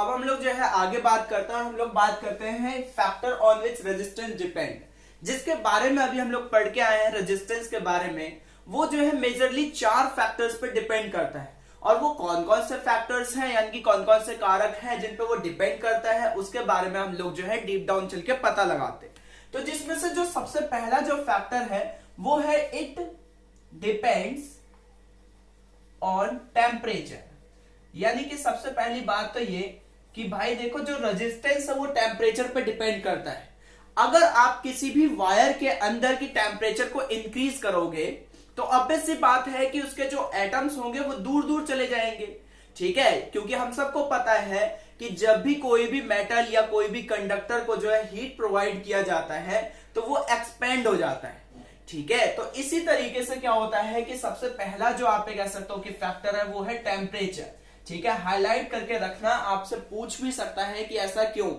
अब हम लोग जो है आगे बात करते हैं और हम लोग बात करते हैं factor on which resistance depend, जिसके बारे में अभी हम लोग पढ़ के आए हैं रेजिस्टेंस के बारे में। वो जो है मेजरली 4 फैक्टर्स पे डिपेंड करता है, और वो कौन कौन से फैक्टर्स हैं यानी कि कौन कौन से कारक हैं जिन पे वो डिपेंड करता है, उसके बारे में हम लोग जो है डीप डाउन चल के पता लगाते हैं। तो जिसमें से जो सबसे पहला जो फैक्टर है वो है इट डिपेंड्स ऑन टेम्परेचर। यानी कि सबसे पहली बात तो ये कि भाई देखो जो रेजिस्टेंस है वो टेम्परेचर पे डिपेंड करता है। अगर आप किसी भी वायर के अंदर की टेम्परेचर को इंक्रीज करोगे तो ऑब्वियस सी बात है कि उसके जो एटम्स होंगे वो दूर दूर चले जाएंगे, ठीक है। क्योंकि हम सबको पता है कि जब भी कोई भी मेटल या कोई भी कंडक्टर को जो है हीट प्रोवाइड किया जाता है तो वो एक्सपेंड हो जाता है, ठीक है। तो इसी तरीके से क्या होता है कि सबसे पहला जो आप कह सकते हो कि फैक्टर है वो है टेम्परेचर, ठीक है। हाईलाइट करके रखना, आपसे पूछ भी सकता है कि ऐसा क्यों,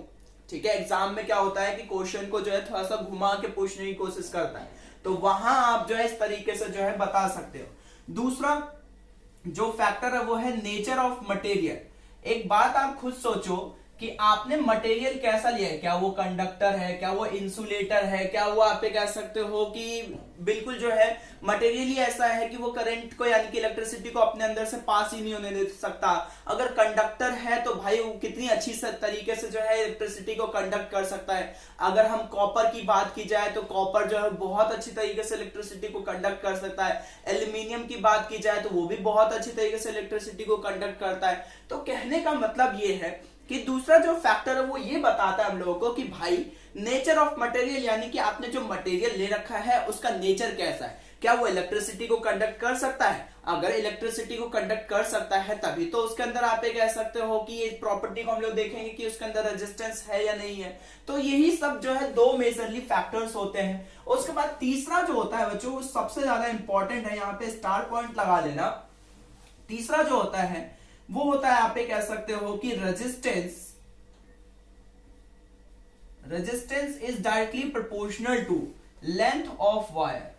ठीक है। एग्जाम में क्या होता है कि क्वेश्चन को जो है थोड़ा सा घुमा के पूछने की कोशिश करता है, तो वहां आप जो है इस तरीके से जो है बता सकते हो। दूसरा जो फैक्टर है वो है नेचर ऑफ मटेरियल। एक बात आप खुद सोचो कि आपने मटेरियल कैसा लिया है, क्या वो कंडक्टर है, क्या वो इंसुलेटर है, क्या वो आप कह सकते हो कि बिल्कुल जो है मटेरियल ही ऐसा है कि वो करंट को यानी कि इलेक्ट्रिसिटी को अपने अंदर से पास ही नहीं होने दे सकता। अगर कंडक्टर है तो भाई वो कितनी अच्छी तरीके से जो है इलेक्ट्रिसिटी को कंडक्ट कर सकता है। अगर हम कॉपर की बात की जाए तो कॉपर जो है बहुत अच्छी तरीके से इलेक्ट्रिसिटी को कंडक्ट कर सकता है। एल्यूमिनियम की बात की जाए तो वो भी बहुत अच्छी तरीके से इलेक्ट्रिसिटी को कंडक्ट करता है। तो कहने का मतलब ये है कि दूसरा जो फैक्टर है वो ये बताता है हम लोगों को कि भाई नेचर ऑफ मटेरियल, यानी कि आपने जो मटेरियल ले रखा है उसका नेचर कैसा है, क्या वो इलेक्ट्रिसिटी को कंडक्ट कर सकता है। अगर इलेक्ट्रिसिटी को कंडक्ट कर सकता है तभी तो उसके अंदर आप ये कह सकते हो कि ये प्रॉपर्टी को हम लोग देखेंगे कि उसके अंदर रेजिस्टेंस है या नहीं है। तो यही सब जो है 2 मेजरली फैक्टर्स होते हैं। उसके बाद तीसरा जो होता है बच्चों सबसे ज्यादा इंपॉर्टेंट है, यहाँ पे स्टार पॉइंट लगा लेना। तीसरा जो होता है वो होता है आप ये कह सकते हो कि resistance is directly proportional to length of wire.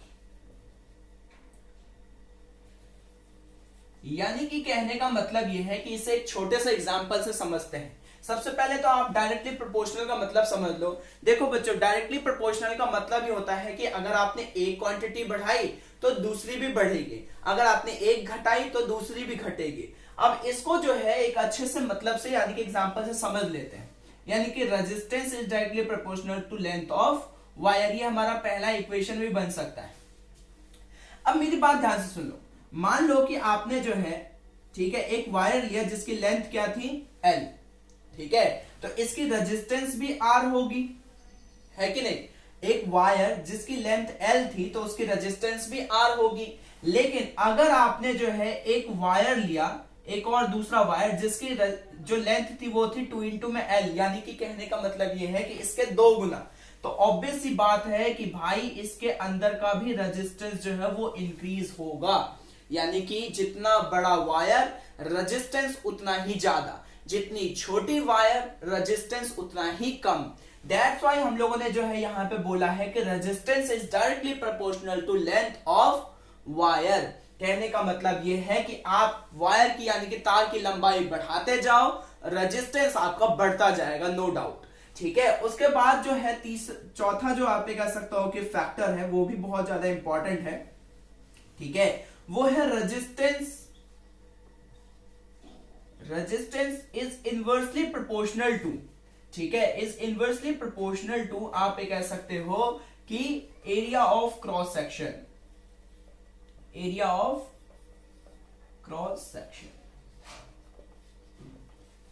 यानी कि कहने का मतलब यह है कि इसे एक छोटे से एग्जांपल से समझते हैं। सबसे पहले तो आप डायरेक्टली प्रोपोर्शनल का मतलब समझ लो। देखो बच्चों डायरेक्टली प्रोपोर्शनल का मतलब ही होता है कि अगर आपने एक क्वांटिटी बढ़ाई तो दूसरी भी बढ़ेगी, अगर आपने एक घटाई तो दूसरी भी घटेगी। अब इसको जो है एक अच्छे से मतलब से यानी कि एग्जांपल से समझ लेते हैं। यानी कि resistance is directly proportional to length of wire, ये हमारा पहला इक्वेशन भी बन सकता है। अब मेरी बात ध्यान से सुन लो। मान लो कि आपने जो है ठीक है एक वायर लिया जिसकी लेंथ क्या थी L, ठीक है। तो इसकी रेजिस्टेंस भी R होगी, है कि नहीं। एक वायर जिसकी लेंथ L थी तो उसकी रेजिस्टेंस भी R होगी। लेकिन अगर आपने जो है एक वायर लिया, एक और दूसरा वायर जिसकी जो लेंथ थी वो थी 2 इंटू में L, यानी कि कहने का मतलब ये है कि इसके 2 गुना, तो ऑब्वियस सी बात है कि भाई इसके अंदर का भी रेजिस्टेंस जो है वो इंक्रीज होगा। यानी कि जितना बड़ा वायर रेजिस्टेंस उतना ही ज्यादा, जितनी छोटी वायर रेजिस्टेंस उतना ही कम। दैट्स व्हाई हम लोगों ने जो है यहां पे बोला है कि resistance is directly proportional to length of wire. कहने का मतलब यह है कि आप वायर की यानी कि तार की लंबाई बढ़ाते जाओ, रेजिस्टेंस आपका बढ़ता जाएगा, नो डाउट, ठीक है। उसके बाद जो है चौथा जो आप कह सकते हो कि फैक्टर है वो भी बहुत ज्यादा इंपॉर्टेंट है, ठीक है। वो है resistance is inversely proportional to, ठीक है, इज इनवर्सली प्रोपोर्शनल टू आप कह सकते हो कि area of cross section, area of cross section.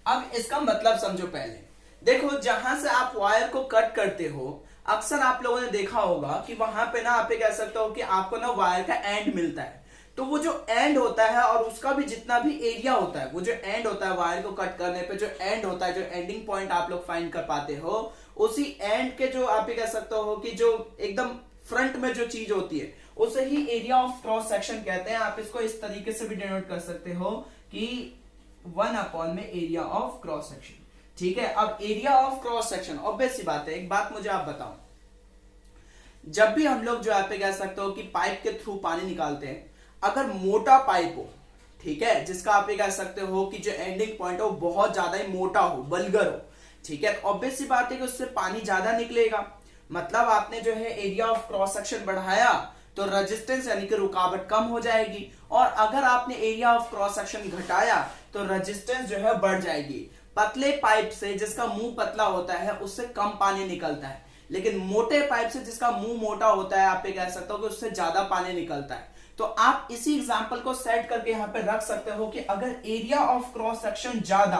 अब इसका मतलब समझो। पहले देखो जहां से आप वायर को कट करते हो अक्सर आप लोगों ने देखा होगा कि वहां पे ना आप कह सकते हो कि आपको ना वायर का एंड मिलता है। तो वो जो एंड होता है और उसका भी जितना भी एरिया होता है, वो जो एंड होता है वायर को कट करने पे जो एंड होता है, जो एंडिंग पॉइंट आप लोग फाइंड कर पाते हो, उसी एंड के जो आप कह सकते हो कि जो एकदम फ्रंट में जो चीज होती है उसे ही एरिया ऑफ क्रॉस सेक्शन कहते हैं। आप इसको इस तरीके से भी डिनोट कर सकते हो कि 1 अपॉन में एरिया ऑफ क्रॉस सेक्शन, ठीक है। अब area of cross section obvious सी बात है। एक बात मुझे आप बताओ, जब भी हम लोग जो आप कह सकते हो कि पाइप के थ्रू पानी निकालते हैं, अगर मोटा पाइप हो, ठीक है, जिसका आप ये कह सकते हो कि जो एंडिंग पॉइंट है वो बहुत ज्यादा ही मोटा हो, बल्गर हो, ठीक है। ऑब्वियस सी बात है कि उससे पानी ज्यादा निकलेगा, मतलब आपने जो है एरिया ऑफ क्रॉस सेक्शन बढ़ाया तो रेजिस्टेंस यानी कि रुकावट कम हो जाएगी, और अगर आपने एरिया ऑफ क्रॉस सेक्शन घटाया तो रेजिस्टेंस जो है बढ़ जाएगी। पतले पाइप से जिसका मुंह पतला होता है उससे कम पानी निकलता है, लेकिन मोटे पाइप से जिसका मुंह मोटा होता है आप ये कह सकते हो कि उससे ज्यादा पानी निकलता है। तो आप इसी एग्जांपल को सेट करके यहां पे रख सकते हो कि अगर एरिया ऑफ क्रॉस सेक्शन ज्यादा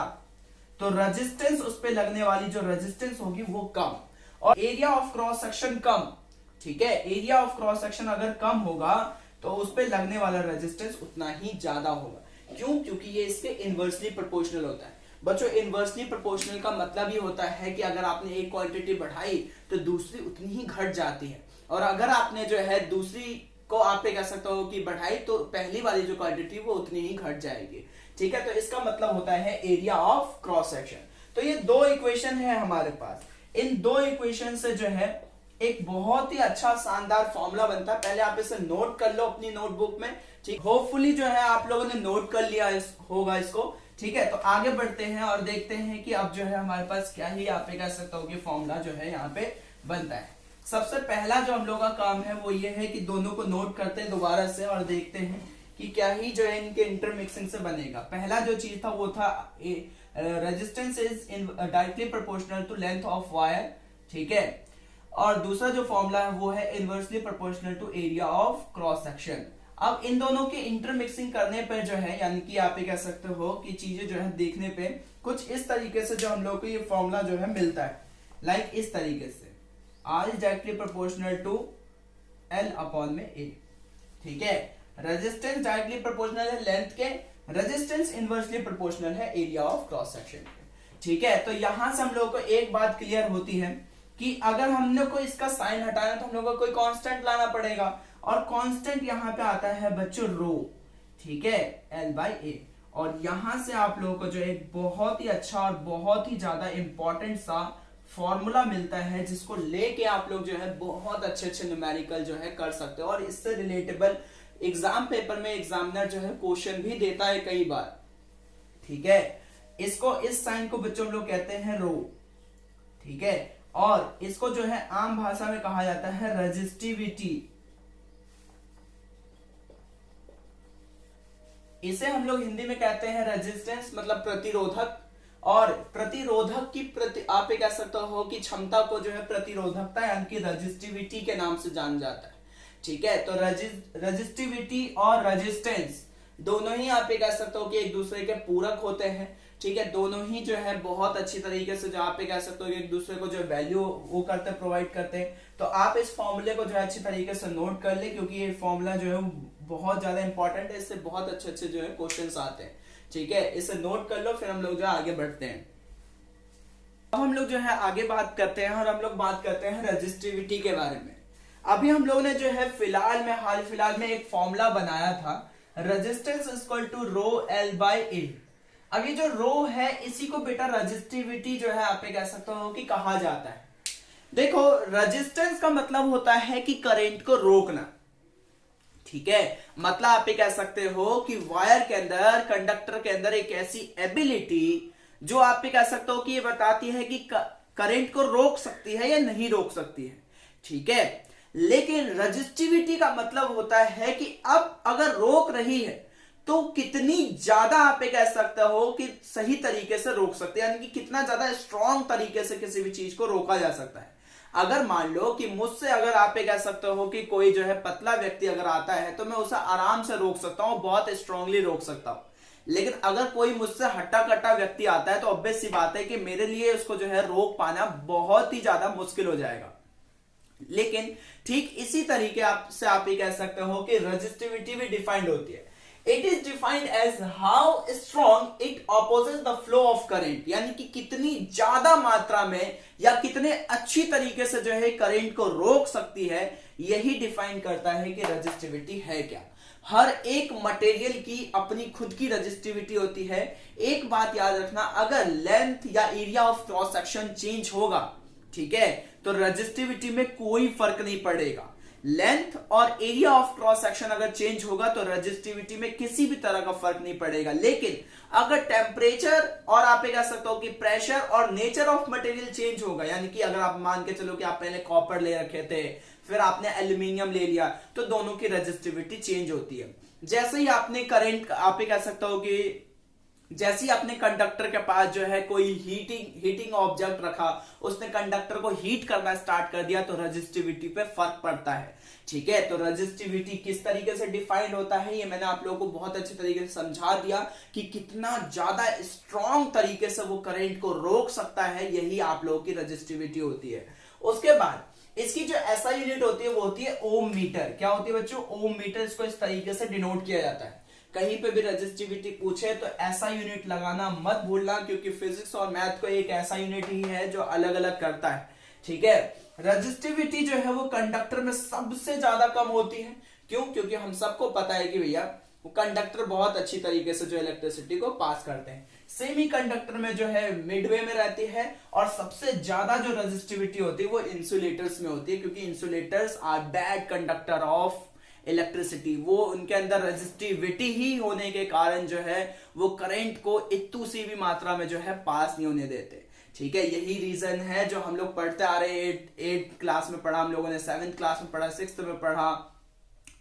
तो रेजिस्टेंस, उस पे लगने वाली जो रेजिस्टेंस होगी वो कम, और एरिया ऑफ क्रॉस सेक्शन कम, ठीक है, एरिया ऑफ क्रॉस सेक्शन अगर कम होगा तो उस पे लगने वाला रेजिस्टेंस उतना ही ज्यादा होगा। क्यों? क्योंकि ये इसके इनवर्सली प्रोपोर्शनल होता है। बच्चों, इनवर्सली प्रोपोर्शनल का मतलब ये होता है कि अगर आपने एक क्वांटिटी बढ़ाई तो दूसरी उतनी ही घट जाती है, और अगर आपने जो है दूसरी को आप ये कह सकते हो कि बढ़ाई तो पहली वाली जो क्वांटिटी वो उतनी ही घट जाएगी, ठीक है। तो इसका मतलब होता है एरिया ऑफ क्रॉस सेक्शन। तो ये दो इक्वेशन है हमारे पास, इन दो इक्वेशन से जो है एक बहुत ही अच्छा शानदार फॉर्मूला बनता है। पहले आप इसे नोट कर लो अपनी नोटबुक में, ठीक। होपफुली जो है आप लोगों ने नोट कर लिया होगा इसको, ठीक है। तो आगे बढ़ते हैं और देखते हैं कि अब जो है हमारे पास क्या ही आप कह सकते हो कि फॉर्मूला जो है यहाँ पे बनता है। सबसे पहला जो हम लोग का काम है वो ये है कि दोनों को नोट करते हैं दोबारा से और देखते हैं कि क्या ही जो है इनके इंटरमिक्सिंग से बनेगा। पहला जो चीज था वो था resistance is directly proportional to length of wire, ठीक है। और दूसरा जो फॉर्मूला है वो है inversely proportional to area of cross section. अब इन दोनों के इंटरमिक्सिंग करने पे जो है, यानी कि आप ये कह सकते हो कि चीजें जो है देखने पे कुछ इस तरीके से जो हम लोग को ये फॉर्मूला जो है मिलता है, लाइक इस तरीके से R is directly proportional to L upon में A, ठीक है। रेजिस्टेंस डायरेक्टली प्रोपोर्शनल है लेंथ के, रेजिस्टेंस इनवर्सली प्रोपोर्शनल है एरिया ऑफ क्रॉस सेक्शन के, ठीक है। तो यहां से हम लोग को एक बात क्लियर होती है कि अगर हम लोग को इसका साइन हटाना तो हम लोग को कोई कांस्टेंट लाना पड़ेगा, और कांस्टेंट यहाँ पे आता है बच्चों रो, ठीक है, L/A। और यहां से आप लोगों को जो एक बहुत ही अच्छा और बहुत ही ज्यादा इंपॉर्टेंट सा फॉर्मूला मिलता है जिसको लेके आप लोग जो है बहुत अच्छे अच्छे न्यूमेरिकल जो है कर सकते हो, और इससे रिलेटेबल एग्जाम पेपर में एग्जामिनर जो है क्वेश्चन भी देता है कई बार, ठीक है। इसको, इस साइन को बच्चों हम लोग कहते हैं रो, ठीक है। और इसको जो है आम भाषा में कहा जाता है रेजिस्टिविटी। इसे हम लोग हिंदी में कहते हैं रेजिस्टेंस, मतलब प्रतिरोधक, और प्रतिरोधक की आप ये कह सकते हो कि क्षमता को जो है प्रतिरोधकता यानी कि रेजिस्टिविटी के नाम से जाना जाता है, ठीक है। तो रेजिस्टिविटी और रेजिस्टेंस दोनों ही आप ये कह सकते हो कि एक दूसरे के पूरक होते हैं, ठीक है। दोनों ही जो है बहुत अच्छी तरीके से जो आप ये कह सकते हो कि एक दूसरे को जो वैल्यू वो करते हैं, प्रोवाइड करते हैं। तो आप इस फॉर्मूले को जो है अच्छी तरीके से नोट कर ले, क्योंकि ये फॉर्मूला जो है बहुत ज्यादा इंपॉर्टेंट है, इससे बहुत अच्छे अच्छे जो है क्वेश्चंस आते हैं, ठीक है। इसे नोट कर लो, फिर हम लोग जो आगे बढ़ते हैं। अब हम लोग जो है आगे बात करते हैं और हम लोग बात करते हैं रेजिस्टिविटी के बारे में। अभी हम लोग ने जो है हाल फिलहाल में एक फॉर्मूला बनाया था, resistance equal to row L/A। अब ये जो रो है इसी को बेटा रेजिस्टिविटी जो है आप ये कह सकते हो कि कहा जाता है। देखो, रेजिस्टेंस का मतलब होता है कि करंट को रोकना, ठीक है। मतलब आप ये कह सकते हो कि वायर के अंदर, कंडक्टर के अंदर एक ऐसी एबिलिटी जो आप ये कह सकते हो कि ये बताती है कि करंट को रोक सकती है या नहीं रोक सकती है, ठीक है। लेकिन रेजिस्टिविटी का मतलब होता है कि अब अगर रोक रही है तो कितनी ज्यादा आप ये कह सकते हो कि सही तरीके से रोक सकते हैं, यानी कि कितना ज्यादा स्ट्रॉन्ग तरीके से किसी भी चीज को रोका जा सकता है। अगर मान लो कि मुझसे अगर आप ये कह सकते हो कि कोई जो है पतला व्यक्ति अगर आता है तो मैं उसे आराम से रोक सकता हूं, बहुत स्ट्रांगली रोक सकता हूं। लेकिन अगर कोई मुझसे हट्टा कट्टा व्यक्ति आता है तो ऑब्वियस सी बात है कि मेरे लिए उसको जो है रोक पाना बहुत ही ज्यादा मुश्किल हो जाएगा। लेकिन ठीक इसी तरीके से आप ये कह सकते हो कि रेजिस्टिविटी भी डिफाइंड होती है। It is defined as how strong it opposes the flow of current, यानी कि कितनी ज्यादा मात्रा में या कितने अच्छी तरीके से जो है करंट को रोक सकती है, यही डिफाइन करता है कि रेजिस्टिविटी है क्या। हर एक मटेरियल की अपनी खुद की रेजिस्टिविटी होती है। एक बात याद रखना, अगर लेंथ या area of cross section change होगा, ठीक है, तो रेजिस्टिविटी में कोई फर्क नहीं पड़ेगा। लेंथ और एरिया ऑफ क्रॉस सेक्शन अगर चेंज होगा तो रेजिस्टिविटी में किसी भी तरह का फर्क नहीं पड़ेगा। लेकिन अगर टेम्परेचर और आप ये कह सकते हो कि प्रेशर और नेचर ऑफ मटेरियल चेंज होगा, यानी कि अगर आप मान के चलो कि आप पहले कॉपर ले रखे थे फिर आपने एल्यूमिनियम ले लिया, तो दोनों की रेजिस्टिविटी चेंज होती है। जैसे ही आपने करंट, आप ये कह सकते हो कि जैसे ही अपने कंडक्टर के पास जो है कोई हीटिंग ऑब्जेक्ट रखा, उसने कंडक्टर को हीट करना स्टार्ट कर दिया, तो रेजिस्टिविटी पे फर्क पड़ता है। ठीक है, तो रेजिस्टिविटी किस तरीके से डिफाइंड होता है ये मैंने आप लोगों को बहुत अच्छे तरीके से समझा दिया कि कितना ज्यादा स्ट्रॉन्ग तरीके से वो करंट को रोक सकता है, यही आप लोगों की रेजिस्टिविटी होती है। उसके बाद इसकी जो ऐसा यूनिट होती है वो होती है ओम मीटर। क्या होती है बच्चों? ओम मीटर। इसको इस तरीके से डिनोट किया जाता है। कहीं पे भी रेजिस्टिविटी पूछे तो ऐसा यूनिट लगाना मत भूलना, क्योंकि फिजिक्स और मैथ को एक ऐसा यूनिट ही है जो अलग अलग करता है। ठीक है, रेजिस्टिविटी जो है वो कंडक्टर में सबसे ज्यादा कम होती है। क्यों? क्योंकि हम सबको पता है कि भैया वो कंडक्टर बहुत अच्छी तरीके से जो इलेक्ट्रिसिटी को पास करते हैं। सेमी कंडक्टर में जो है मिडवे में रहती है, और सबसे ज्यादा जो रेजिस्टिविटी होती है वो इंसुलेटर्स में होती है, क्योंकि insulators are bad conductor of electricity. वो उनके अंदर रेजिस्टिविटी ही होने के कारण जो है वो करंट को इतनी सी भी मात्रा में जो है पास नहीं होने देते। ठीक है, यही रीजन है जो हम लोग पढ़ते आ रहे हैं। 8 क्लास में पढ़ा हम लोगों ने, 7th क्लास में पढ़ा, 6th में पढ़ा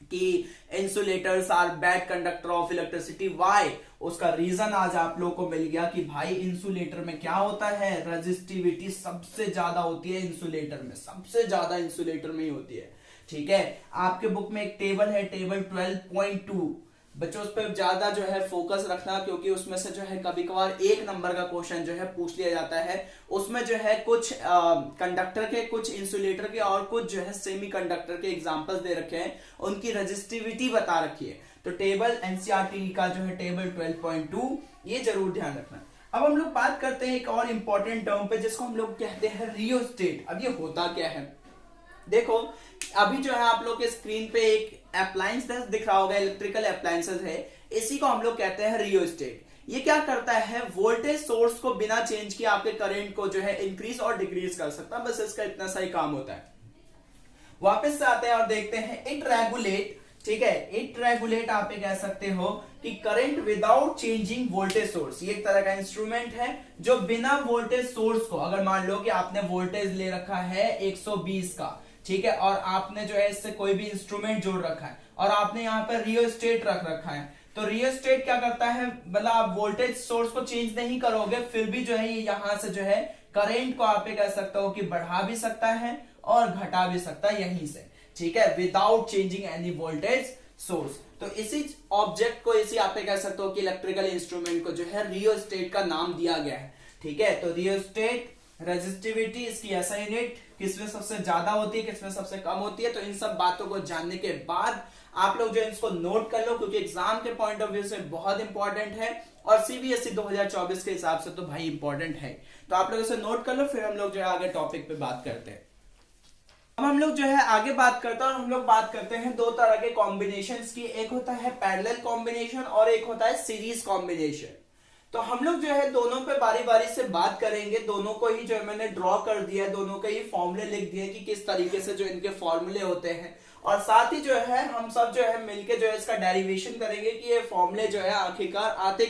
कि insulators are bad conductor of electricity. Why? उसका रीजन आज आप लोगों को मिल गया कि भाई इंसुलेटर में क्या होता है, रेजिस्टिविटी सबसे ज्यादा होती है इंसुलेटर में, सबसे ज्यादा इंसुलेटर में ही होती है। ठीक है, आपके बुक में एक टेबल है, टेबल 12.2। बच्चों उस पर ज्यादा जो है फोकस रखना, क्योंकि उसमें से जो है कभी कभार 1 नंबर का क्वेश्चन जो है पूछ लिया जाता है। उसमें जो है कुछ कंडक्टर के, कुछ इंसुलेटर के और कुछ जो है सेमी कंडक्टर के एग्जांपल्स दे रखे हैं, उनकी रेजिस्टिविटी बता रखी है। तो टेबल एनसीईआरटी का जो है टेबल 12.2, ये जरूर ध्यान रखना। अब हम लोग बात करते हैं एक और इंपॉर्टेंट टर्म पे, जिसको हम लोग कहते हैं रियोस्टेट। अब ये होता क्या है? देखो, अभी जो है आप लोग के स्क्रीन पे एक अप्लायंस दिख रहा होगा, इलेक्ट्रिकल अप्लायंसेस है, इसी को हम लोग कहते हैं रियोस्टेट। ये क्या करता है? वोल्टेज सोर्स को बिना चेंज किए आपके करंट को जो है इंक्रीज और डिक्रीज कर सकता है। बस इसका इतना सा ही काम होता है। वापस से आते हैं और देखते हैं इट रेगुलेट। ठीक है, इट रेगुलेट आप ये कह सकते हो कि current without changing voltage source. ये एक तरह का इंस्ट्रूमेंट है जो बिना वोल्टेज सोर्स को, अगर मान लो कि आपने वोल्टेज ले रखा है 120 का, ठीक है, और आपने जो है इससे कोई भी इंस्ट्रूमेंट जोड़ रखा है और आपने यहाँ पर रियोस्टेट रख रखा है, तो रियोस्टेट क्या करता है? मतलब आप वोल्टेज सोर्स को चेंज नहीं करोगे, फिर भी जो है ये यहां से जो है करंट को आप ये कह सकते हो कि बढ़ा भी सकता है और घटा भी सकता है यहीं से। ठीक है, without changing any voltage source. तो इसी ऑब्जेक्ट को, इसी आप ये कह सकते हो कि इलेक्ट्रिकल इंस्ट्रूमेंट को जो है रियोस्टेट का नाम दिया गया है। ठीक है, तो रियोस्टेट, रेजिस्टिविटी, इसकी ऐसा यूनिट, किसमें सबसे ज्यादा होती है, किसमें सबसे कम होती है। तो इन सब बातों को जानने के बाद आप लोग जो है इसको नोट कर लो, क्योंकि एग्जाम के पॉइंट ऑफ व्यू से बहुत इंपॉर्टेंट है और सीबीएसई 2024 के हिसाब से तो भाई इंपॉर्टेंट है। तो आप लोग इसे नोट कर लो, फिर हम लोग जो है आगे टॉपिक पे बात करते हैं। अब हम लोग जो है आगे बात करते हैं और हम लोग बात करते हैं 2 तरह के कॉम्बिनेशंस की। एक होता है पैरेलल कॉम्बिनेशन और एक होता है सीरीज कॉम्बिनेशन। तो हम लोग जो है दोनों पे बारी बारी से बात करेंगे। दोनों को ही जो है मैंने ड्रॉ कर दिया है, दोनों के ही फॉर्मूले लिख दिए कि किस तरीके से जो इनके फॉर्मूले होते हैं, और साथ ही जो है हम सब जो है मिलके जो है इसका डेरिवेशन करेंगे कि ये फॉर्मूले जो है आखिरकार आते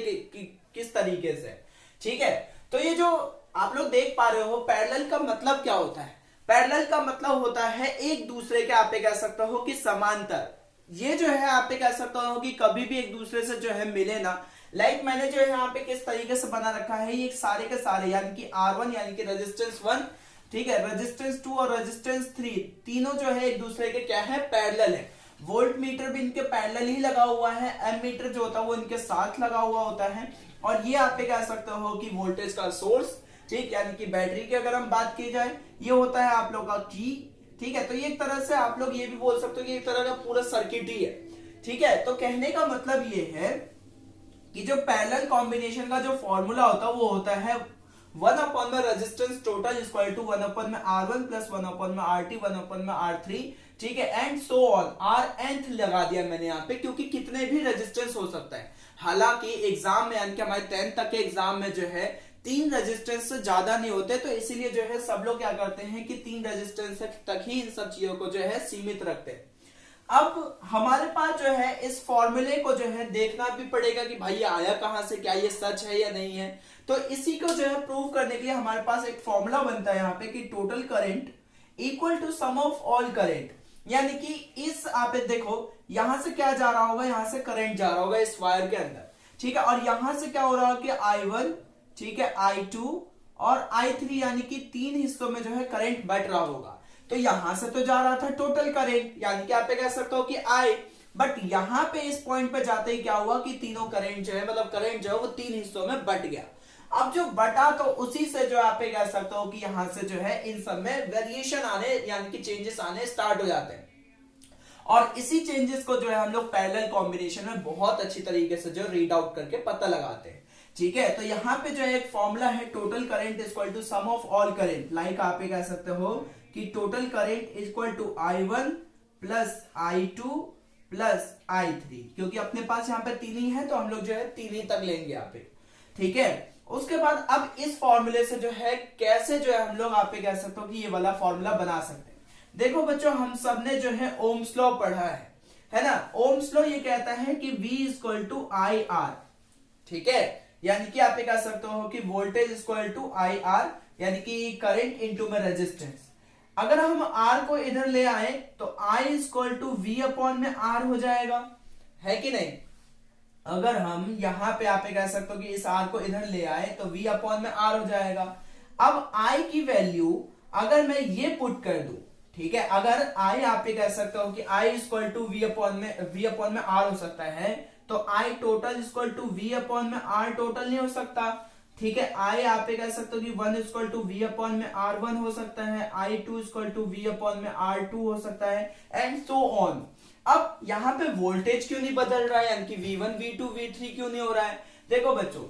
किस तरीके से। ठीक है, तो ये जो आप लोग देख पा रहे हो, पैरेलल का मतलब क्या होता है? पैरेलल का मतलब होता है एक दूसरे के, आप ये कह सकते हो कि समांतर। ये जो है आप ये कह सकते हो कि कभी भी एक दूसरे से जो है मिले ना। लाइक मैंने जो है यहाँ पे किस तरीके से बना रखा है, ये सारे के सारे, यानी कि R1 यानी कि रेजिस्टेंस 1, ठीक है, रेजिस्टेंस 2 और रेजिस्टेंस 3, तीनों जो है एक दूसरे के क्या है? पैरेलल है। वोल्ट मीटर भी इनके पैरेलल ही लगा हुआ है, एम मीटर जो होता है वो इनके साथ लगा हुआ होता है। और ये आप कह सकते हो कि वोल्टेज का सोर्स, ठीक, यानी कि बैटरी की अगर हम बात की जाए, ये होता है आप लोग का की। ठीक है, तो ये एक तरह से आप लोग ये भी बोल सकते हो कि एक तरह का पूरा सर्किट ही है। ठीक है, तो कहने का मतलब ये है कि जो पैरेलल कॉम्बिनेशन का जो फॉर्मूला होता है वो होता है 1 अपॉन में resistance total equal to 1 upon में R1 प्लस 1 अपॉन में RT 1 अपॉन में R3, ठीक है, एंड सो ऑन। Rnth लगा दिया मैंने यहाँ पे, क्योंकि कितने भी रेजिस्टेंस हो सकता है। हालांकि एग्जाम में, यानी कि हमारे 10th तक के एग्जाम में जो है 3 रेजिस्टेंस से ज्यादा नहीं होते, तो इसीलिए जो है सब लोग क्या करते हैं कि 3 रेजिस्टेंस तक ही इन सब चीजों को जो है सीमित रखते हैं। अब हमारे पास जो है इस फॉर्मूले को जो है देखना भी पड़ेगा कि भाई ये आया कहां से, क्या ये सच है या नहीं है। तो इसी को जो है प्रूव करने के लिए हमारे पास एक फॉर्मूला बनता है यहाँ पे कि total current equal to sum of all current, यानी कि इस आप देखो यहां से क्या जा रहा होगा, यहां से करंट जा रहा होगा इस वायर के अंदर, ठीक है, और यहां से क्या हो रहा है कि I1, ठीक है, I2 और I3, यानी कि 3 हिस्सों में जो है करंट बट रहा होगा। तो यहां से तो जा रहा था टोटल करंट, यानी कि आप कह सकते हो कि I, बट यहां पे इस पॉइंट पे जाते ही क्या हुआ कि तीनों करंट जो है, मतलब करंट जो है वो 3 हिस्सों में बट गया। अब जो बटा तो उसी से जो आप कह सकते हो कि यहां से जो है इन सब में वेरिएशन आने, यानी कि चेंजेस आने स्टार्ट हो जाते हैं, और इसी चेंजेस को जो है हम लोग पैरेलल कॉम्बिनेशन में बहुत अच्छी तरीके से जो रीड आउट करके पता लगाते हैं, ठीक है। तो यहाँ पे जो है एक फॉर्मूला है total current equal to sum of all current, like आप कह सकते हो कि total current equal to I1 plus I2 plus I3, क्योंकि अपने पास यहाँ पे 3 ही है तो हम लोग जो है 3 ही तक लेंगे यहाँ पे, ठीक है। उसके बाद अब इस फॉर्मूले से जो है कैसे जो है हम लोग आप कह सकते हो कि ये वाला फॉर्मूला बना सकते हैं। देखो बच्चों, हम सब ने जो है ओम्स लॉ पढ़ा है ना। ओम्स लॉ ये कहता है कि V इक्वल टू IR, ठीक है, यानी कि आप कह सकते हो कि वोल्टेज इक्वल टू IR, यानी कि करंट इनटू में रेजिस्टेंस। अगर हम R को इधर ले आए तो I equal to V upon में R हो जाएगा, है कि नहीं। अगर हम यहां पे आप कह सकते हो कि इस R को इधर ले आए तो V अपॉन में R हो जाएगा। अब I की वैल्यू अगर मैं ये पुट कर दूं, ठीक है, अगर I आप कह सकते हो कि I equal to V upon में R हो सकता है, तो I total equal to V upon में R टोटल नहीं हो सकता, ठीक है। I आप कह सकते हो कि 1 इक्वल टू V अपॉन में R1 हो सकता है, I2 equal to V upon में R2 हो सकता है, एंड सो ऑन। अब यहां पे वोल्टेज क्यों नहीं बदल रहा है, यानी कि V1 V2 V3 क्यों नहीं हो रहा है। देखो बच्चों,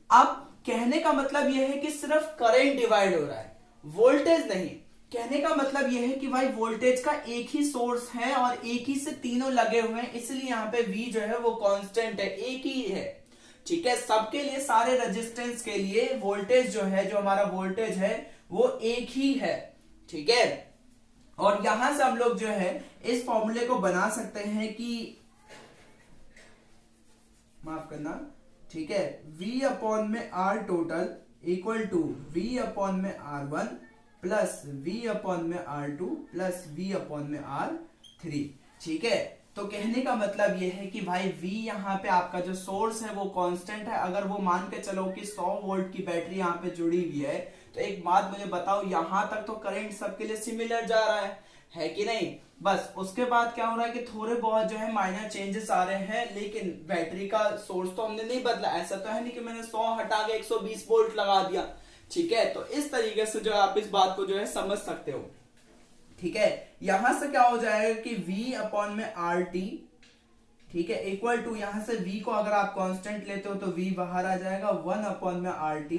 अब कहने का मतलब यह है कि सिर्फ करंट डिवाइड हो रहा है, वोल्टेज नहीं। कहने का मतलब यह है कि भाई वोल्टेज का एक ही सोर्स है और एक ही से तीनों लगे हुए हैं, इसलिए यहाँ पे V जो है वो कांस्टेंट है, एक ही है, ठीक है। सबके लिए, सारे रेजिस्टेंस के लिए वोल्टेज जो है, जो हमारा वोल्टेज है वो एक ही है, ठीक है। और यहां से हम लोग जो है इस फॉर्मूले को बना सकते हैं कि, माफ करना, ठीक है, V अपॉन में R total equal to V upon में R1 प्लस V अपॉन में R2 प्लस V अपॉन में R3, ठीक है। तो कहने का मतलब यह है कि भाई V यहाँ पे आपका जो सोर्स है वो कांस्टेंट है। अगर वो मान के चलो कि 100 वोल्ट की बैटरी यहाँ पे जुड़ी हुई है, तो एक बात मुझे बताओ, यहां तक तो करंट सबके लिए सिमिलर जा रहा है कि नहीं। बस उसके बाद क्या हो रहा है कि थोड़े बहुत जो है माइनर चेंजेस आ रहे हैं, लेकिन बैटरी का सोर्स तो हमने नहीं बदला। ऐसा तो है नहीं कि मैंने 100 हटा के 120 वोल्ट लगा दिया, ठीक है। तो इस तरीके से जो आप इस बात को जो है समझ सकते हो, ठीक है। यहां से क्या हो जाएगा कि V अपॉन में RT, ठीक है, इक्वल टू, यहां से V को अगर आप कांस्टेंट लेते हो तो V बाहर आ जाएगा, 1 अपॉन में RT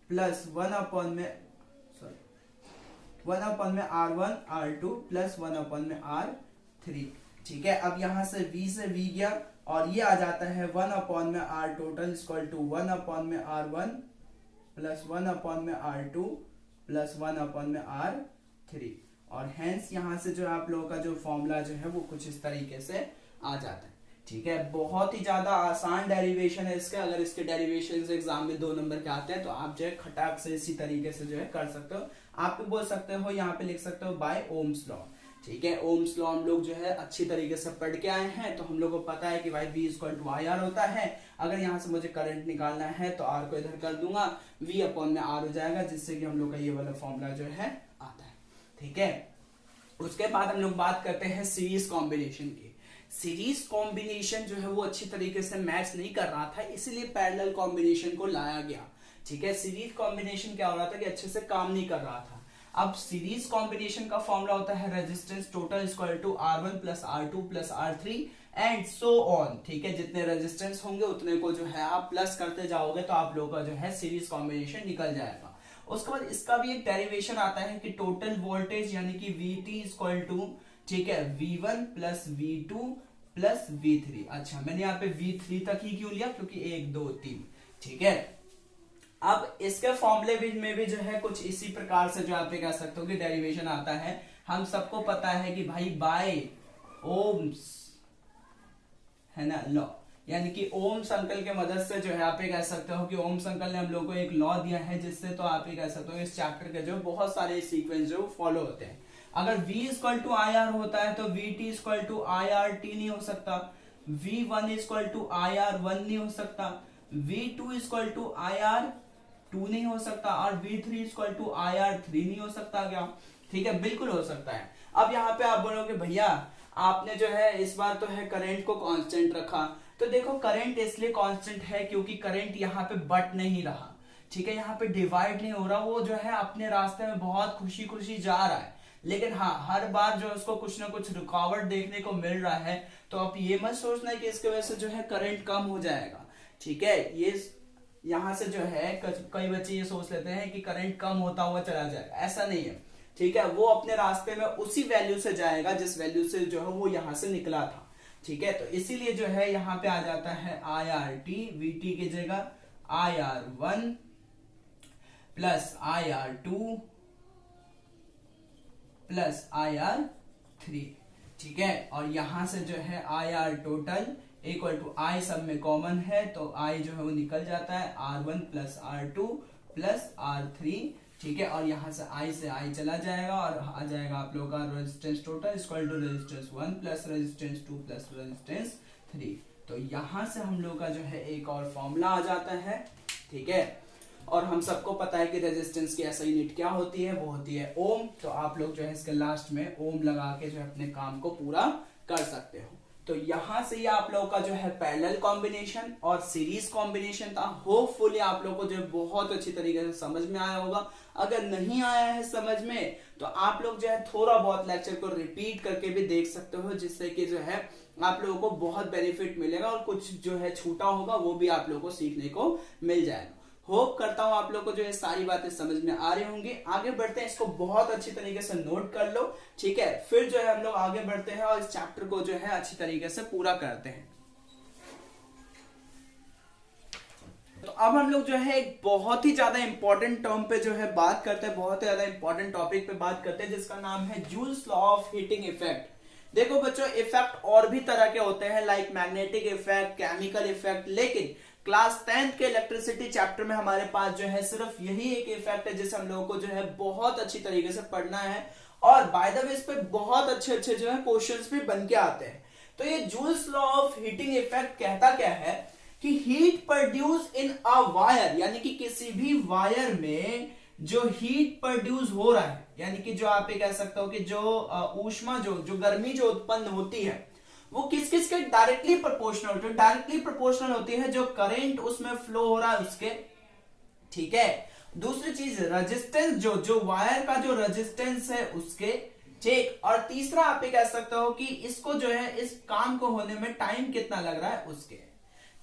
प्लस 1 अपॉन में R1 R2 प्लस 1 अपॉन में R3, ठीक है। अब यहां से V से V गया और ये आ जाता है 1 अपॉन में R total equal to 1 upon में R1 प्लस 1 अपॉन में R2 प्लस 1 अपॉन में R3, और हेंस यहां से जो आप लोगों का जो फॉर्मूला जो है वो कुछ इस तरीके से आ जाता है, ठीक है। बहुत ही ज्यादा आसान डेरिवेशन है इसके। अगर इसके डेरिवेशन एग्जाम में 2 नंबर के आते हैं तो आप जो है खटाक से इसी तरीके से जो है कर सकते हो। आप भी बोल सकते हो, यहाँ पे लिख सकते हो बाय ओम्स लॉ, ठीक है। ओम्स लॉ हम लोग जो है अच्छी तरीके से पढ़ के आए हैं, तो हम लोग को पता है कि भाई V इक्वल टू IR होता है। अगर यहाँ से मुझे करंट निकालना है तो R को इधर कर दूंगा, V अपॉन में R हो जाएगा, जिससे कि हम लोग का ये वाला फॉर्मूला जो है आता है, ठीक है। उसके बाद हम लोग बात करते हैं सीरीज कॉम्बिनेशन की। सीरीज कॉम्बिनेशन जो है वो अच्छी तरीके से मैच नहीं कर रहा था, इसलिए पैरेलल कॉम्बिनेशन को लाया गया, ठीक है। सीरीज कॉम्बिनेशन क्या हो रहा था कि अच्छे से काम नहीं कर रहा था। अब सीरीज कॉम्बिनेशन का फॉर्मूला होता है resistance total equal to R1 plus R2 plus R3 and so on, ठीक है। जितने रेजिस्टेंस होंगे उतने को जो है आप प्लस करते जाओगे तो आप लोगों का जो है सीरीज कॉम्बिनेशन निकल जाएगा। उसके बाद इसका भी एक डेरिवेशन आता है कि टोटल वोल्टेज यानी कि VT इक्वल टू, ठीक है, V1 plus V2 plus V3। अच्छा, मैंने यहाँ पे V3 तक ही क्यों लिया, क्योंकि 1 2 3, ठीक है। अब इसके फॉर्मूले में भी जो है कुछ इसी प्रकार से जो आप कह सकते हो कि डेरिवेशन आता है। हम सबको पता है कि भाई बाय ओम्स है ना लॉ, यानी कि ओम्स अंकल के मदद से जो है आप कह सकते हो कि ओम्स अंकल ने हम लोग को एक लॉ दिया है, जिससे तो आप कह सकते हो इस चैप्टर के जो बहुत सारे सीक्वेंस जो फॉलो होते हैं। अगर v equal to I R होता है तो vt equal to I R T नहीं हो सकता, v1 equal to I R one नहीं हो सकता, v2 equal to I R two नहीं हो सकता, और v3 equal to I R three नहीं हो सकता क्या? ठीक है, बिल्कुल हो सकता है। अब यहाँ पे आप बोलोगे भैया आपने जो है इस बार तो है करंट को कांस्टेंट रखा, तो देखो करंट इसलिए कांस्टेंट है क्योंकि करंट यहाँ पे बट नहीं रहा, ठीक है, यहाँ पे डिवाइड नहीं हो रहा, वो जो है अपने रास्ते में बहुत खुशी खुशी जा रहा है। लेकिन हाँ, हर बार जो उसको कुछ ना कुछ रुकावट देखने को मिल रहा है, तो आप ये मत सोचना है कि इसके वजह से जो है करंट कम हो जाएगा, ठीक है। ये यहाँ से जो है कई बच्चे ये सोच लेते हैं कि करंट कम होता हुआ चला जाएगा, ऐसा नहीं है, ठीक है। वो अपने रास्ते में उसी वैल्यू से जाएगा जिस वैल्यू से जो है वो यहाँ से निकला था, ठीक है। तो इसीलिए जो है यहाँ पे आ जाता है I R T, V T की जगह I R one plus I R two plus I R three, ठीक है। और यहां से जो है I R total equal to I सब में कॉमन है, तो आई जो है वो निकल जाता है R one plus R two plus R three, ठीक है। और यहां से आई चला जाएगा और आ जाएगा आप लोगों का resistance total equal to resistance one plus resistance two plus resistance three. तो यहां से हम लोग का जो है एक और फॉर्मूला आ जाता है, ठीक है। और हम सबको पता है कि रेजिस्टेंस की एसआई यूनिट क्या होती है, वो होती है ओम। तो आप लोग जो है इसके लास्ट में ओम लगा के जो है अपने काम को पूरा कर सकते हो। तो यहां से ये आप लोगों का जो है पैरेलल कॉम्बिनेशन और सीरीज कॉम्बिनेशन था। होपफुली आप लोगों को जो है बहुत अच्छी तरीके से समझ में आया होगा। अगर नहीं आया है समझ में तो आप लोग जो है थोड़ा बहुत लेक्चर को रिपीट करके भी देख सकते हो, जिससे कि जो है आप लोगों को बहुत बेनिफिट मिलेगा और कुछ जो है छूटा होगा वो भी आप लोगों को सीखने को मिल जाएगा। होप करता हूं आप लोग को जो ये सारी बातें समझ में आ रही होंगी। आगे बढ़ते हैं, इसको बहुत अच्छी तरीके से नोट कर लो, ठीक है। फिर जो है हम लोग आगे बढ़ते हैं और इस चैप्टर को जो है अच्छी तरीके से पूरा करते हैं। तो अब हम लोग जो है एक बहुत ही ज्यादा इंपॉर्टेंट टर्म पे जो है बात करते हैं, बहुत ही ज्यादा इंपॉर्टेंट टॉपिक पे बात करते हैं, जिसका नाम है joules law of heating effect. देखो बच्चों, इफेक्ट और भी तरह के होते हैं, like magnetic effect, chemical effect, लेकिन क्लास 10th के इलेक्ट्रिसिटी चैप्टर में हमारे पास जो है सिर्फ यही एक इफेक्ट है जिसे हम लोगों को जो है बहुत अच्छी तरीके से पढ़ना है। और बाय द वे इस पे बहुत अच्छे अच्छे जो है क्वेश्चंस भी बन के आते हैं। तो ये joules law of heating effect कहता क्या है कि heat produce in a wire, यानी कि किसी भी वायर में जो हीट प्रोड्यूस हो रहा है, यानी कि जो आप ये कह सकते हो कि जो ऊष्मा जो गर्मी जो उत्पन्न होती है वो किस किस के डायरेक्टली प्रोपोर्शनल, जो डायरेक्टली प्रोपोर्शनल होती है जो करंट उसमें फ्लो हो रहा है उसके, ठीक है। दूसरी चीज रेजिस्टेंस, जो वायर का जो रेजिस्टेंस है उसके, ठीक। और तीसरा आप ये कह सकते हो कि इसको जो है इस काम को होने में टाइम कितना लग रहा है उसके।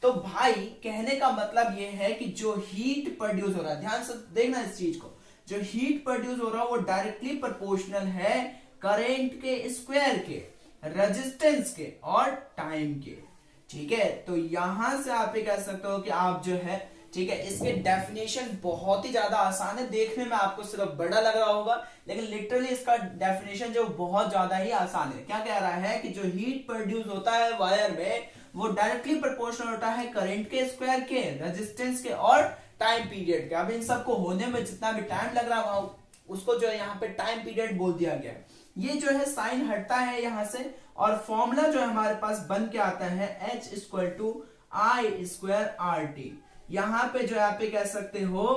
तो भाई कहने का मतलब ये है कि जो हीट प्रोड्यूस हो रहा है, ध्यान से देखना इस चीज को, जो हीट प्रोड्यूस हो रहा है वो डायरेक्टली प्रोपोर्शनल है करंट के स्क्वायर के, रेजिस्टेंस के और टाइम के, ठीक है। तो यहां से आप ये कह सकते हो कि आप जो है, ठीक है, इसके डेफिनेशन बहुत ही ज्यादा आसान है। देखने में आपको सिर्फ बड़ा लग रहा होगा, लेकिन लिटरली इसका डेफिनेशन जो बहुत ज्यादा ही आसान है। क्या कह रहा है कि जो हीट प्रोड्यूस होता है वायर में वो डायरेक्टली प्रोपोर्शनल होता है करंट के स्क्वायर के, रेजिस्टेंस के और टाइम पीरियड के। अब इन सबको होने में जितना भी टाइम लग रहा है उसको जो है यहाँ पे टाइम पीरियड बोल दिया गया है। ये जो है साइन हटता है यहां से और फॉर्मूला जो है हमारे पास बन के आता है H equal to I square R T. यहां पे जो है आप कह सकते हो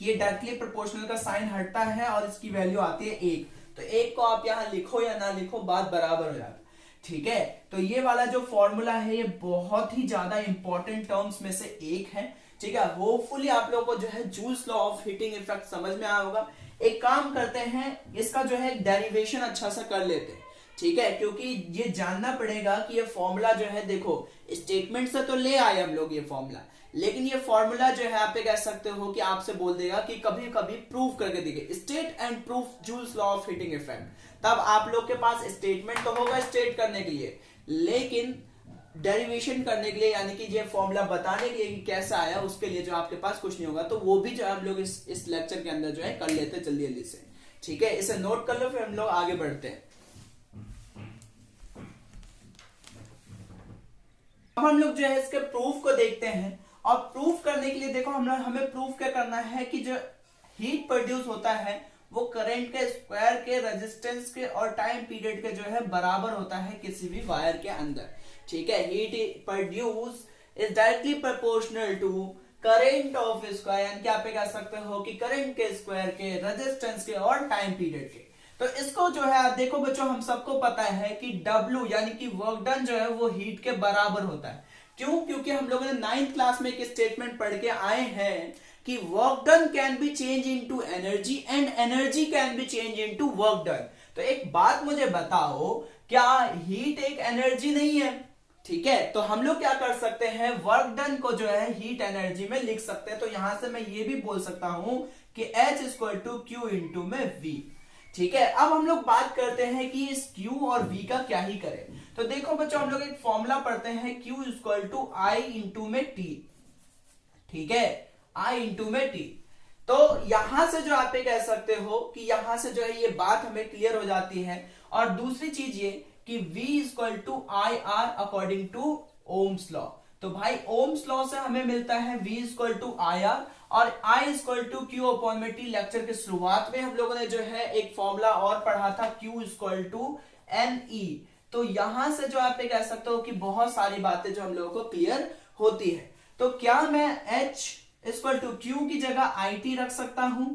कि ये डायरेक्टली प्रोपोर्शनल का साइन हटता है और इसकी वैल्यू आती है 1। तो 1 को आप यहां लिखो या ना लिखो बात बराबर हो जाती है, ठीक है। तो ये वाला जो फॉर्मूला है ये बहुत ही ज्यादा इंपॉर्टेंट टर्म्स में से एक है, ठीक है। होपफुली आप लोगों को जो है joules law of heating effect समझ में आया होगा। एक काम करते हैं, इसका जो है डेरिवेशन अच्छा सा कर लेते हैं, ठीक है, क्योंकि ये जानना पड़ेगा कि ये फॉर्मूला जो है, देखो स्टेटमेंट से तो ले आए हम लोग ये फॉर्मूला, लेकिन ये फॉर्मूला जो है आप कह सकते हो कि आपसे बोल देगा कि कभी कभी प्रूफ करके देखिए, state and proof joules law of heating effect. तब आप लोग के पास स्टेटमेंट तो होगा स्टेट करने के लिए, लेकिन डेरिवेशन करने के लिए यानी कि ये फॉर्मूला बताने के लिए कि कैसा आया उसके लिए जो आपके पास कुछ नहीं होगा, तो वो भी जो हम लोग इस लेक्चर के अंदर जो है कर लेते हैं जल्दी जल्दी से। ठीक है, इसे नोट कर लो, फिर हम लोग आगे बढ़ते हैं। अब हम लोग जो है इसके प्रूफ को देखते हैं, और प्रूफ करने के लिए देखो हमें प्रूफ क्या करना है कि जो हीट प्रोड्यूस होता है वो करंट के स्क्वायर के, रेजिस्टेंस के और टाइम पीरियड के जो है बराबर होता है किसी भी वायर के अंदर। ठीक है, heat produce is directly proportional to current of square, यानी कि आप कह सकते हो कि करंट के स्क्वायर के, रेजिस्टेंस के और टाइम पीरियड के। तो इसको जो है देखो बच्चों, हम सबको पता है कि W यानी कि वर्क डन जो है वो हीट के बराबर होता है। क्यों? क्योंकि हम लोगों ने 9th क्लास में एक स्टेटमेंट पढ़ के आए हैं कि work done can be change into energy and energy can be change into work done. तो एक बात मुझे बताओ, क्या हीट एक एनर्जी नहीं है? ठीक है, तो हम लोग क्या कर सकते हैं, वर्क डन को जो है हीट एनर्जी में लिख सकते हैं। तो यहां से मैं ये भी बोल सकता हूं कि H equal to Q into में V। ठीक है, अब हम लोग बात करते हैं कि इस Q और V का क्या ही करें। तो देखो बच्चों, हम लोग एक फॉर्मूला पढ़ते हैं, Q equal to I into में T। ठीक है, I इंटू में T। तो यहां से जो आप कह सकते हो कि यहां से जो है ये बात हमें क्लियर हो जाती है। और दूसरी चीज ये कि V equal to I R according to Ohm's law. तो भाई ओम्स लॉ से हमें मिलता है V equal to I R और I equal to Q upon में T। लेक्चर के शुरुआत में हम लोगों ने जो है एक फॉर्मूला और पढ़ा था, Q इक्वल टू NE। तो यहां से जो आप कह सकते हो कि बहुत सारी बातें जो हम लोगों को क्लियर होती है। तो क्या मैं H इक्वल टू क्यू की जगह IT रख सकता हूं?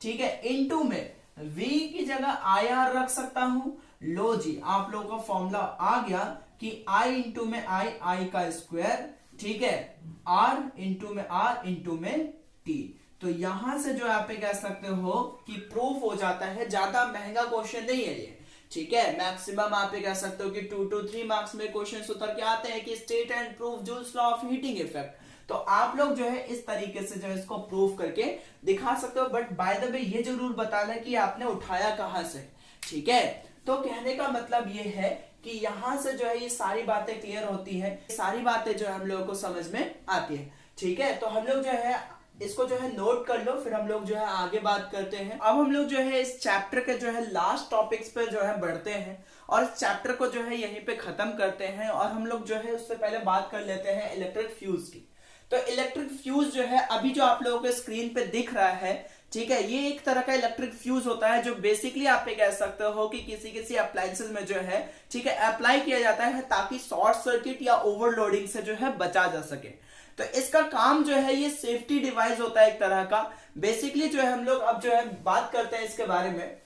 ठीक है, इनटू में V की जगह IR रख सकता हूं। लो जी, आप लोगों का फॉर्मूला आ गया कि I इंटू में I का स्क्वायर, ठीक है, R इंटू में R इंटू में T। तो यहां से जो आप कह सकते हो कि प्रूफ हो जाता है। ज्यादा महंगा क्वेश्चन नहीं है ये। ठीक है, मैक्सिमम आप कह सकते हो कि 2 to 3 मार्क्स में क्वेश्चन उतर के आते हैं कि state and proof joules law of heating effect. तो आप लोग जो है इस तरीके से जो है इसको प्रूफ करके दिखा सकते हो। बट बाय द वे ये जरूर बताना कि आपने उठाया कहां से। ठीक है, तो कहने का मतलब ये है कि यहां से जो है ये सारी बातें क्लियर होती है, सारी बातें जो है हम लोगों को समझ में आती है। ठीक है, तो हम लोग जो है इसको जो है नोट कर लो, फिर हम लोग जो है आगे बात करते हैं। अब हम लोग जो है इस चैप्टर के जो है लास्ट टॉपिक्स पे जो है बढ़ते हैं और इस चैप्टर को जो है यहीं पे खत्म करते हैं। और हम लोग जो है उससे पहले बात कर लेते हैं इलेक्ट्रिक फ्यूज की। तो इलेक्ट्रिक फ्यूज जो है अभी जो आप लोगों के स्क्रीन पे दिख रहा है, ठीक है, ये एक तरह का इलेक्ट्रिक फ्यूज होता है जो बेसिकली आप कह सकते हो कि किसी अप्लायंसेस में जो है, ठीक है, अप्लाई किया जाता है ताकि शॉर्ट सर्किट या ओवरलोडिंग से जो है बचा जा सके। तो इसका काम जो है ये सेफ्टी डिवाइस होता है एक तरह का। बेसिकली जो है हम लोग अब जो है बात करते हैं इसके बारे में।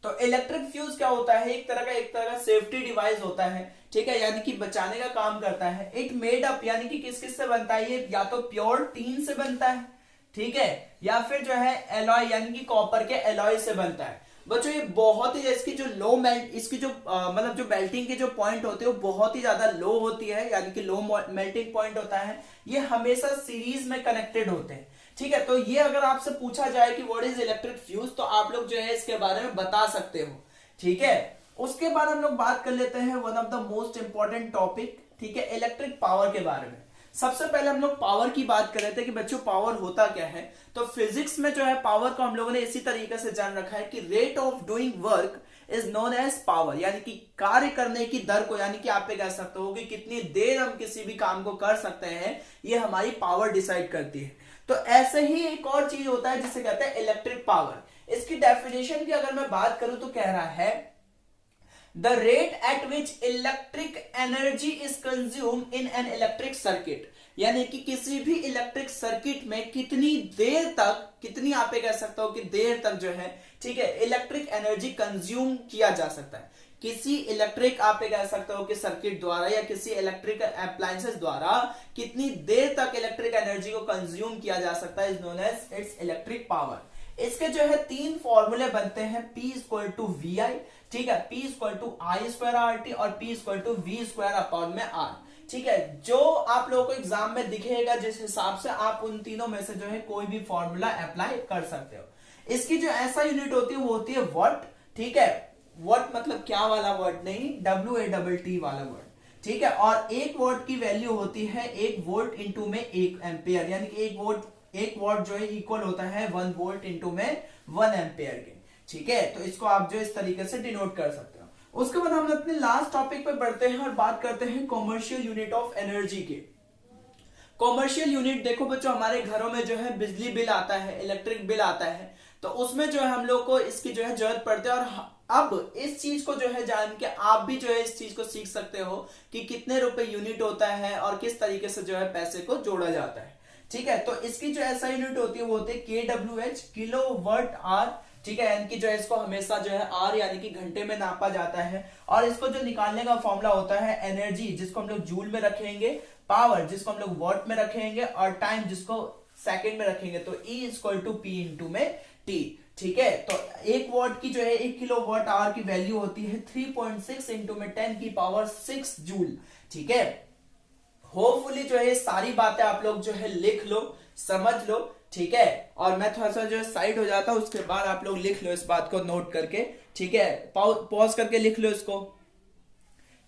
तो इलेक्ट्रिक फ्यूज क्या होता है, एक तरह का सेफ्टी डिवाइस होता है। ठीक है, यानी कि बचाने का काम करता है। इट मेड अप यानी कि किस से बनता है, ये या तो प्योर टीन से बनता है, ठीक है, या फिर जो है एलॉय यानी कि कॉपर के एलॉय से बनता है। बच्चों ये बहुत ही, इसकी जो लो मेल्ट, इसकी जो मतलब जो मेल्टिंग के जो पॉइंट होते हैं वो बहुत ही ज्यादा लो होती है, यानी कि लो मेल्टिंग पॉइंट होता है। ये हमेशा सीरीज में कनेक्टेड होते हैं। ठीक है, तो ये अगर आपसे पूछा जाए कि व्हाट इज इलेक्ट्रिक फ्यूज, तो आप लोग जो है इसके बारे में बता सकते हो। ठीक है, उसके बाद हम लोग बात कर लेते हैं one of the most important topic, ठीक है, इलेक्ट्रिक पावर के बारे में। सबसे पहले हम लोग पावर की बात कर रहे थे कि बच्चों पावर होता क्या है। तो फिजिक्स में जो है पावर को हम लोगों ने इसी तरीके से जान रखा है कि rate of doing work is known as power, यानी कि कार्य करने की दर को, यानी कि आप कह सकते हो कि कितनी देर हम किसी भी काम को कर सकते हैं, ये हमारी पावर डिसाइड करती है। तो ऐसे ही एक और चीज होता है जिसे कहते हैं इलेक्ट्रिक पावर। इसकी डेफिनेशन की अगर मैं बात करूं तो कह रहा है the rate at which electric energy is consume in an electric circuit, यानी कि किसी भी इलेक्ट्रिक सर्किट में कितनी देर तक, कितनी आप कह सकते हो कि देर तक जो है, ठीक है, इलेक्ट्रिक एनर्जी कंज्यूम किया जा सकता है। किसी इलेक्ट्रिक आप कह सकते हो कि सर्किट द्वारा या किसी इलेक्ट्रिक अप्लायंसेस द्वारा कितनी देर तक इलेक्ट्रिक एनर्जी को कंज्यूम किया जा सकता है, is known as its electric power. इसके जो है 3 फॉर्मूले बनते हैं, P इक्वल टू VI, ठीक है, P equal to I square RT और P equal to V square upon में R। ठीक है, जो आप लोगों को एग्जाम में दिखेगा जिस हिसाब से आप उन तीनों में से जो है कोई भी फॉर्मूला अप्लाई कर सकते हो। इसकी जो ऐसा यूनिट होती है वो होती है वॉट। ठीक है, वॉट मतलब क्या वाला वर्ड नहीं, WATT वाला वर्ड। ठीक है। और 1 वॉट की वैल्यू होती है 1 वोल्ट इंटू में 1 एम्पियर, यानी कि 1 वॉट जो है इक्वल होता है 1 वोल्ट इंटू में 1 एम्पियर के। ठीक है, तो इसको आप जो इस तरीके से डिनोट कर सकते हो। उसके बाद हम अपने लास्ट टॉपिक पे बढ़ते हैं और बात करते हैं कॉमर्शियल यूनिट ऑफ एनर्जी के। कॉमर्शियल यूनिट देखो बच्चों, हमारे घरों में जो है बिजली बिल आता है, इलेक्ट्रिक बिल आता है, तो उसमें जो है हम लोग को इसकी जो है जरूरत पड़ती है। और अब इस चीज को जो है जान के आप भी जो है इस चीज को सीख सकते हो कि कितने रुपए यूनिट होता है और किस तरीके से जो है पैसे को जोड़ा जाता है। ठीक है, तो इसकी जो ऐसा यूनिट होती है वो होती है KWH, किलोवाट आवर। ठीक है, यानी कि जो है इसको हमेशा जो है आर यानी कि घंटे में नापा जाता है। और इसको जो निकालने का फॉर्मूला होता है एनर्जी, जिसको हम लोग जूल में रखेंगे, पावर जिसको हम लोग वॉट में रखेंगे, और टाइम जिसको सेकंड में रखेंगे, तो E equal to P into में T। ठीक है, तो 1 वॉट की जो है 1 किलोवाट आवर की वैल्यू होती है 3.6 इंटू में 10 की पावर 6 जूल। ठीक है, होपफुली जो है ये सारी बातें आप लोग जो है लिख लो, समझ लो। ठीक है, और मैं थोड़ा सा जो है साइड हो जाता हूं, उसके बाद आप लोग लिख लो इस बात को नोट करके। ठीक है, पॉज करके लिख लो इसको।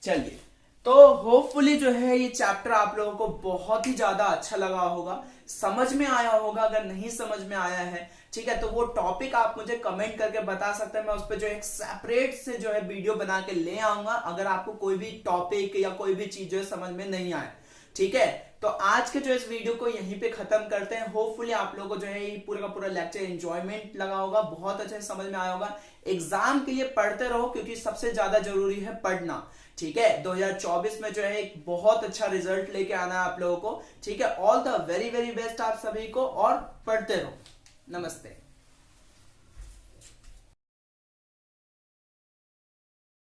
चलिए, तो होपफुली जो है ये चैप्टर आप लोगों को बहुत ही ज्यादा अच्छा लगा होगा, समझ में आया होगा। अगर नहीं समझ में आया है, ठीक है, तो वो टॉपिक आप मुझे कमेंट करके बता सकते हैं। मैं उस पर जो एक सेपरेट से जो है वीडियो बना के ले आऊंगा, अगर आपको कोई भी टॉपिक या कोई भी चीज जो है समझ में नहीं आए। ठीक है, तो आज के जो इस वीडियो को यहीं पे खत्म करते हैं। होपफुली आप लोगों को जो है ये पूरा का पूरा लेक्चर एंजॉयमेंट लगा होगा, बहुत अच्छे से समझ में आया होगा। एग्जाम के लिए पढ़ते रहो, क्योंकि सबसे ज्यादा जरूरी है पढ़ना। ठीक है, 2024 में जो है एक बहुत अच्छा रिजल्ट लेके आना है आप लोगों को। ठीक है, all the very very best आप सभी को, और पढ़ते रहो। नमस्ते।